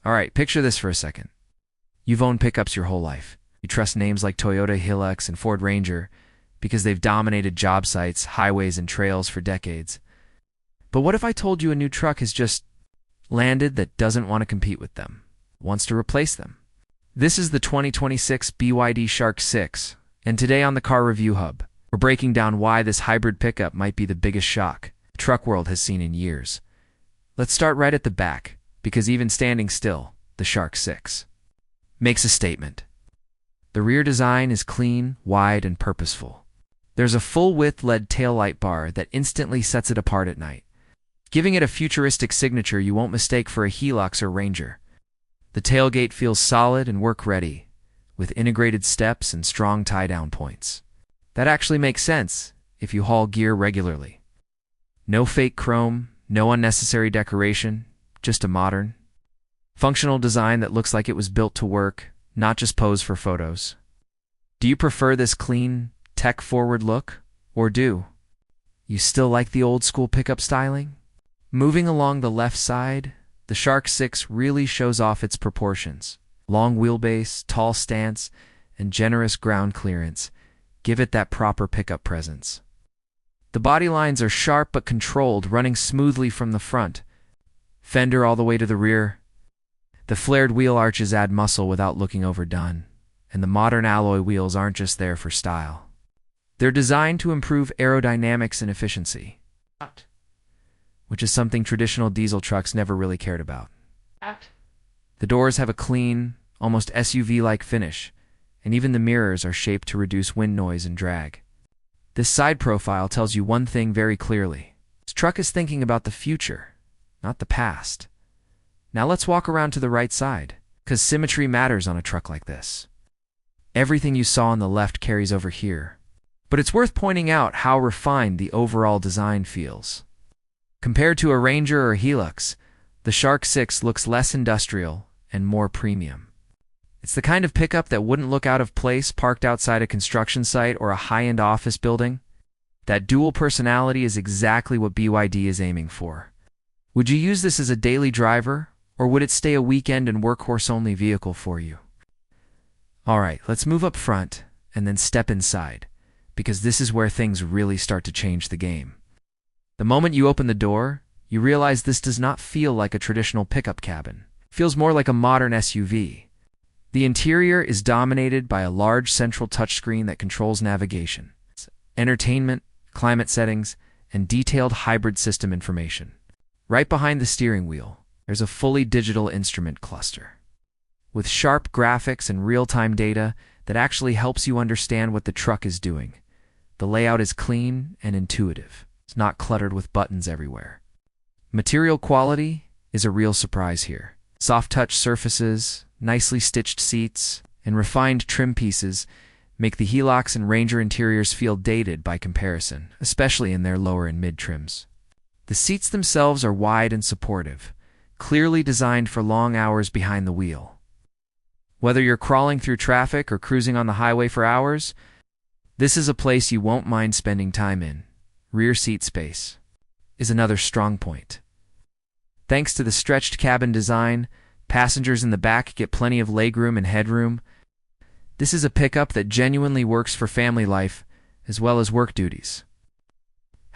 Alright, picture this for a second. You've owned pickups your whole life. You trust names like Toyota HiLux and Ford Ranger because they've dominated job sites, highways, and trails for decades. But what if I told you a new truck has just landed that doesn't want to compete with them, wants to replace them? This is the 2026 BYD Shark 6, and today on the Car Review Hub, we're breaking down why this hybrid pickup might be the biggest shock the truck world has seen in years. Let's start right at the back, because even standing still, the Shark 6 makes a statement. The rear design is clean, wide, and purposeful. There's a full-width LED taillight bar that instantly sets it apart at night, giving it a futuristic signature you won't mistake for a HiLux or Ranger. The tailgate feels solid and work-ready, with integrated steps and strong tie-down points. That actually makes sense if you haul gear regularly. No fake chrome, no unnecessary decoration, just a modern, functional design that looks like it was built to work, not just pose for photos. Do you prefer this clean, tech-forward look, or do you still like the old-school pickup styling? Moving along the left side, the Shark 6 really shows off its proportions. Long wheelbase, tall stance, and generous ground clearance give it that proper pickup presence. The body lines are sharp but controlled, running smoothly from the front, fender all the way to the rear. The flared wheel arches add muscle without looking overdone, and the modern alloy wheels aren't just there for style. They're designed to improve aerodynamics and efficiency, which is something traditional diesel trucks never really cared about. The doors have a clean, almost SUV-like finish, and even the mirrors are shaped to reduce wind noise and drag. This side profile tells you one thing very clearly. This truck is thinking about the future, not the past. Now let's walk around to the right side, because symmetry matters on a truck like this. Everything you saw on the left carries over here, but it's worth pointing out how refined the overall design feels. Compared to a Ranger or HiLux, the Shark 6 looks less industrial and more premium. It's the kind of pickup that wouldn't look out of place parked outside a construction site or a high-end office building. That dual personality is exactly what BYD is aiming for. Would you use this as a daily driver, or would it stay a weekend and workhorse-only vehicle for you? Alright, let's move up front and then step inside, because this is where things really start to change the game. The moment you open the door, you realize this does not feel like a traditional pickup cabin. It feels more like a modern SUV. The interior is dominated by a large central touchscreen that controls navigation, entertainment, climate settings, and detailed hybrid system information. Right behind the steering wheel, there's a fully digital instrument cluster, with sharp graphics and real-time data that actually helps you understand what the truck is doing. The layout is clean and intuitive. It's not cluttered with buttons everywhere. Material quality is a real surprise here. Soft-touch surfaces, nicely stitched seats, and refined trim pieces make the HiLux and Ranger interiors feel dated by comparison, especially in their lower and mid trims. The seats themselves are wide and supportive, clearly designed for long hours behind the wheel. Whether you're crawling through traffic or cruising on the highway for hours, this is a place you won't mind spending time in. Rear seat space is another strong point. Thanks to the stretched cabin design, passengers in the back get plenty of legroom and headroom. This is a pickup that genuinely works for family life as well as work duties.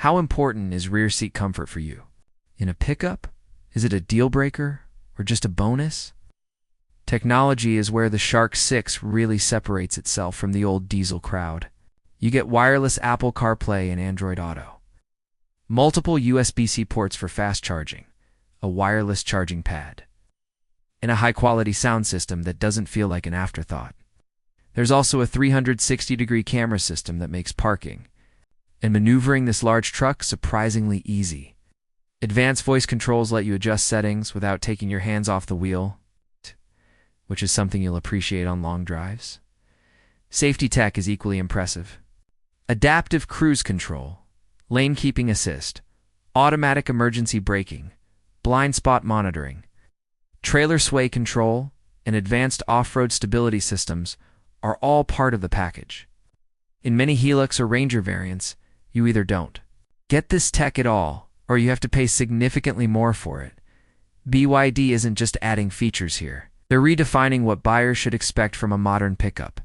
How important is rear seat comfort for you? In a pickup, is it a deal breaker or just a bonus? Technology is where the Shark 6 really separates itself from the old diesel crowd. You get wireless Apple CarPlay and Android Auto, multiple USB-C ports for fast charging, a wireless charging pad, and a high-quality sound system that doesn't feel like an afterthought. There's also a 360-degree camera system that makes parking and maneuvering this large truck surprisingly easy. Advanced voice controls let you adjust settings without taking your hands off the wheel, which is something you'll appreciate on long drives. Safety tech is equally impressive. Adaptive cruise control, lane keeping assist, automatic emergency braking, blind spot monitoring, trailer sway control, and advanced off-road stability systems are all part of the package. In many HiLux or Ranger variants, you either don't get this tech at all, or you have to pay significantly more for it. BYD isn't just adding features here. They're redefining what buyers should expect from a modern pickup.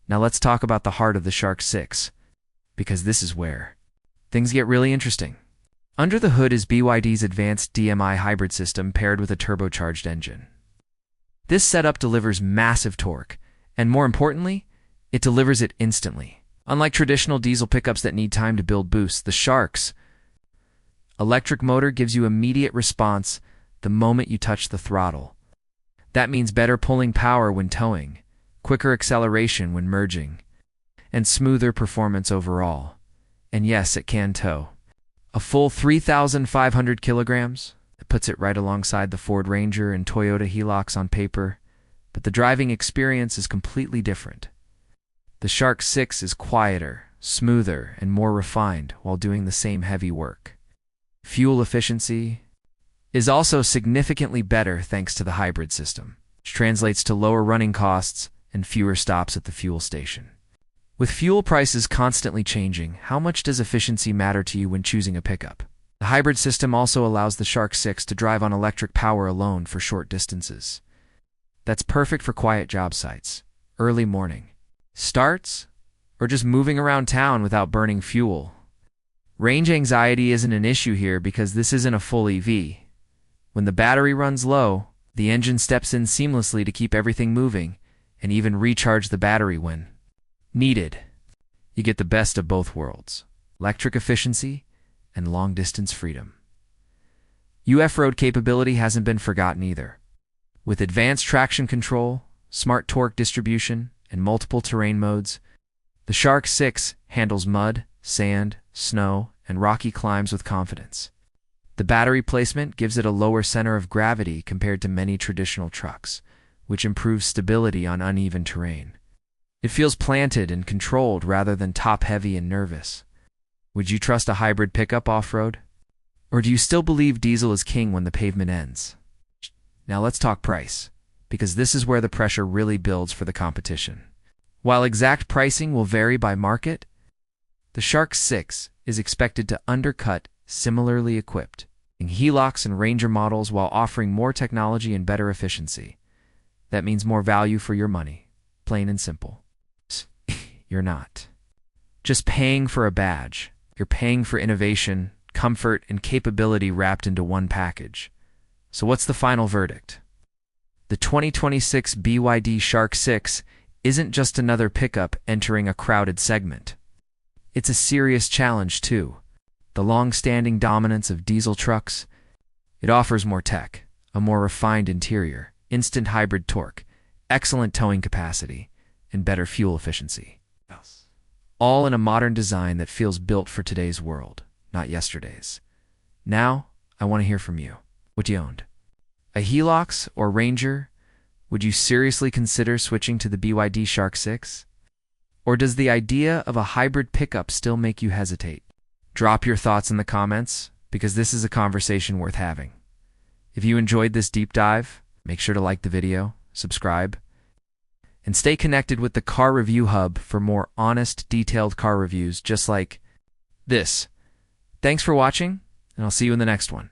Now let's talk about the heart of the Shark 6, because this is where things get really interesting. Under the hood is BYD's advanced DMI hybrid system paired with a turbocharged engine. This setup delivers massive torque, and more importantly, it delivers it instantly. Unlike traditional diesel pickups that need time to build boost, the Shark's electric motor gives you immediate response the moment you touch the throttle. That means better pulling power when towing, quicker acceleration when merging, and smoother performance overall. And yes, it can tow. A full 3,500 kilograms. That puts it right alongside the Ford Ranger and Toyota HiLux on paper, but the driving experience is completely different. The Shark 6 is quieter, smoother, and more refined while doing the same heavy work. Fuel efficiency is also significantly better thanks to the hybrid system, which translates to lower running costs and fewer stops at the fuel station. With fuel prices constantly changing, how much does efficiency matter to you when choosing a pickup? The hybrid system also allows the Shark 6 to drive on electric power alone for short distances. That's perfect for quiet job sites, early morning starts, or just moving around town without burning fuel. Range anxiety isn't an issue here because this isn't a full EV. When the battery runs low, the engine steps in seamlessly to keep everything moving and even recharge the battery when needed. You get the best of both worlds: electric efficiency and long-distance freedom. Off-road capability hasn't been forgotten either. With advanced traction control, smart torque distribution, and multiple terrain modes, the Shark 6 handles mud, sand, snow, and rocky climbs with confidence. The battery placement gives it a lower center of gravity compared to many traditional trucks, which improves stability on uneven terrain. It feels planted and controlled rather than top-heavy and nervous. Would you trust a hybrid pickup off-road? Or do you still believe diesel is king when the pavement ends? Now let's talk price, because this is where the pressure really builds for the competition. While exact pricing will vary by market, the Shark 6 is expected to undercut similarly equipped HiLux and Ranger models while offering more technology and better efficiency. That means more value for your money, plain and simple. You're not just paying for a badge. You're paying for innovation, comfort, and capability wrapped into one package. So what's the final verdict? The 2026 BYD Shark 6 isn't just another pickup entering a crowded segment. It's a serious challenge, too. The long-standing dominance of diesel trucks, it offers more tech, a more refined interior, instant hybrid torque, excellent towing capacity, and better fuel efficiency. All in a modern design that feels built for today's world, not yesterday's. Now, I want to hear from you. What you owned? A HiLux or Ranger? Would you seriously consider switching to the BYD Shark 6? Or does the idea of a hybrid pickup still make you hesitate? Drop your thoughts in the comments, because this is a conversation worth having. If you enjoyed this deep dive, make sure to like the video, subscribe, and stay connected with the Car Review Hub for more honest, detailed car reviews just like this. Thanks for watching, and I'll see you in the next one.